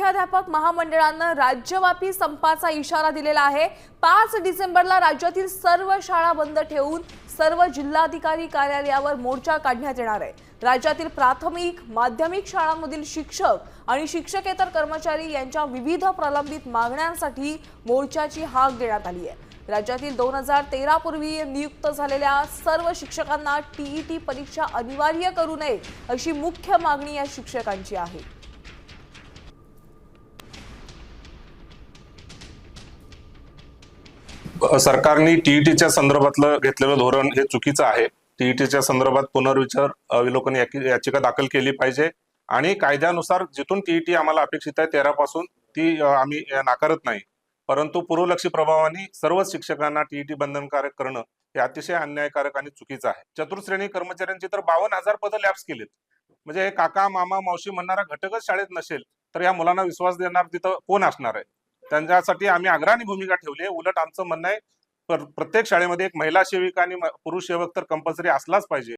मुख्याध्यापक महामंडळानं राज्यव्यापी संपाचा इशारा दिलेला आहे। 5 डिसेंबरला राज्यातील सर्व शाळा बंद ठेवून सर्व जिल्हाधिकारी कार्यालयावर मोर्चा काढण्यात येणार आहे। राज्यातील प्राथमिक माध्यमिक शाळांमधील शिक्षक आणि शिक्षकेतर कर्मचारी यांच्या विविध प्रलंबित मागण्यांसाठी मोर्चाची हाक देण्यात आली आहे। राज्यातील 2013 पूर्वी नियुक्त झालेल्या सर्व शिक्षकांना टीईटी परीक्षा अनिवार्य करू नये अशी मुख्य मागणी या शिक्षकांची आहे। सरकारने टीईटीच्या संदर्भातलं घेतलेलं धोरण हे चुकीचं आहे। टीईटीच्या संदर्भात पुनर्विचार अवलोकन याचिका दाखल केली पाहिजे आणि कायद्यानुसार जिथून टीईटी आम्हाला अपेक्षित आहे 13 पासून ती आम्ही नाकारत नाही, परंतु पूर्वलक्षी प्रभावाने सर्व शिक्षकांना टीईटी बंधनकारक करणं हे अतिशय अन्यायकारक आणि चुकीचं आहे। चतुर्श्रेणी कर्मचाऱ्यांची तर 52,000 पदं लॅप्स केलीत। म्हणजे हे काका मामा मावशी म्हणणारा घटकच शाळेत नसेल तर या मुलांना विश्वास देणार तिथं कोण असणार आहे? त्यांच्यासाठी आम्ही अग्रणी भूमिका ठेवली आहे। उलट आमचं म्हणणं आहे प्रत्येक शाळेमध्ये एक महिला सेविका आणि पुरुष सेवक तर कंपल्सरी असलाच पाहिजे।